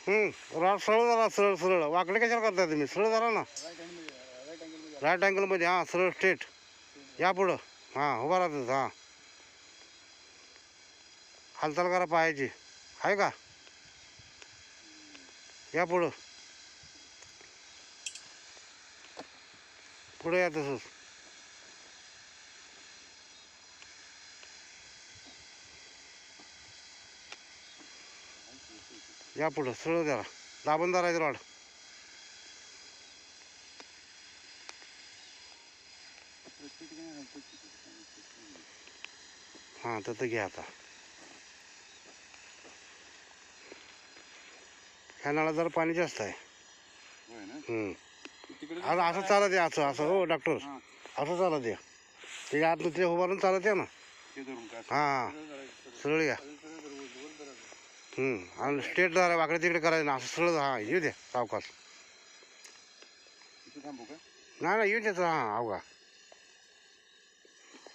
सरळ जरा, सरळ सरळ. वाकडे कशाला करताय तुम्ही? सरळ जरा ना. राईट अँगलमध्ये. हां, सरळ स्ट्रेट. या पुढं. हां, उभा राहतात. हां, हालचाल करा पायाची. आहे का? या पुढं. पुढे या तसंच. या पुढं सरळ जरा. दाबून धरायचं रॉड. हां, तर घ्या आता. ह्या नळात जरा पाणी जास्त आहे. आता असं चालत या. असं असं. हो डॉक्टर, असं चालत या. ते आत ते उभारून चालत या ना. हां, सरळ या. आणि स्ट्रेट जरा वाकडे तिकडे करायचं ना. असं सरळ. हां, येऊ द्या सावकाश. नाही नाही, येऊ द्यायचं. हां, अवघा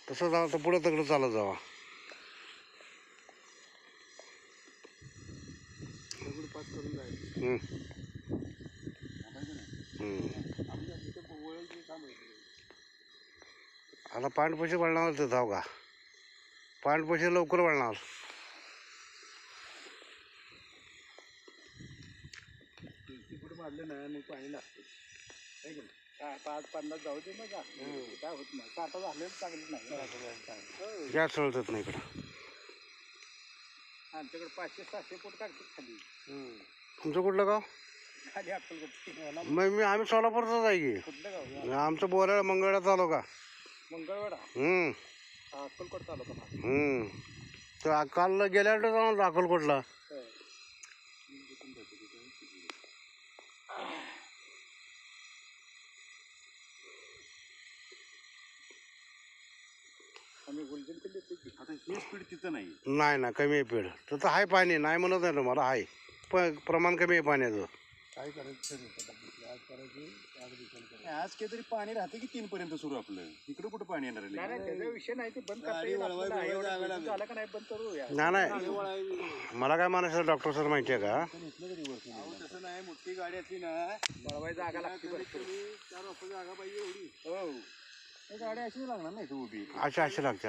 तसं झालं तर पुढं तिकडं चालत जावा. आता पाणी पैसे वळणार ते जाऊ का? पाणी पैसे लवकर वळणार. मारले ना मग पाणी लागते. 5-50 जाऊ दे मग. काय होत नाही. साठा झालेलं चांगलं नाही. गॅस चढतच नाही इकडं. आमच्याकडे 500-700 फूट काढतात खाली. तुमचं कुठलं गाव? खाली अक्कलकोट. मग आम्ही सोलापूरचाच आहे की. कुठलं गाव? आमचं बोराळा मंगळवेढा तालुका. मंगळवेढा. अक्कलकोट तालुका. तर काल गेल्यावर जाणार अक्कलकोटला. नाही ना, कमी आहे पेड. तर आहे पाणी. नाही म्हणत नाही तुम्हाला. आहे प्रमाण कमी आहे पाण्याचं. काय करायचं आज काहीतरी पाणी राहते की 3 पर्यंत सुरू. आपलं इकडे कुठं पाणी येणार आहे? विषय नाही. ते बंद झालं का नाही बंद करूया. नाही मला काय म्हणायचं डॉक्टर सर माहिती आहे का? तसं नाही. मोठी गाडी असली ना वळवाय जागा लागते. 4 वाजता जागा पाहिजे एवढी. हो, गाडी अशी लागणार नाही तू उभी. अशी लागते.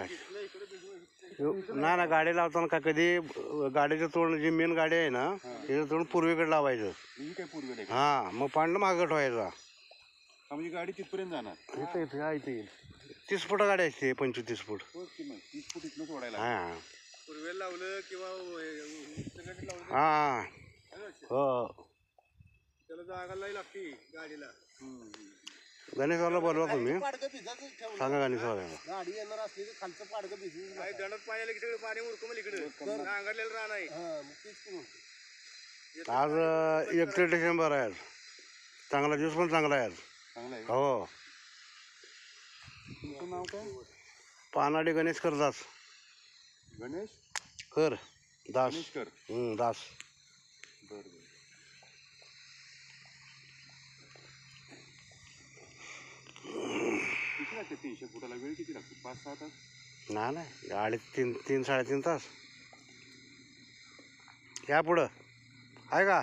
नाही ना, गाडी लावताना का कधी गाडीचं तोंड जी मेन गाडी आहे ना तिचं तोंड पूर्वेकडे लावायचं. काय पूर्वेकडे? हां, मग पांढरं मागं ठेवायचा. म्हणजे गाडी तिथपर्यंत जाणार. इथे 30 फूट गाडी असते. 25-30 फूट. 30 फूट इथनं सोडायला. हां, पूर्वेला लावलं किंवा हां, हो. त्याला जागा लागते गाडीला. गणेशवाला बोलवा तुम्ही. सांगा गणेशवाला. गाडी येणार असली तर खालचं पाडकं भिजून दंडात पाणी की सगळं पाणी उरकमल इकडे नांगरलेलं रान आहे. आज 31 डिसेंबर आहे. चांगला दिवस पण चांगला आहे. हो. तुमचं नाव काय? पानाडी गणेश करदास. गणेश कर दास. दास. बरं. किती लागते 300 फुटाला? वेळ किती लागतो? 5-6 तास? नाही 3-3-3.5 तास. या पुढं आहे का?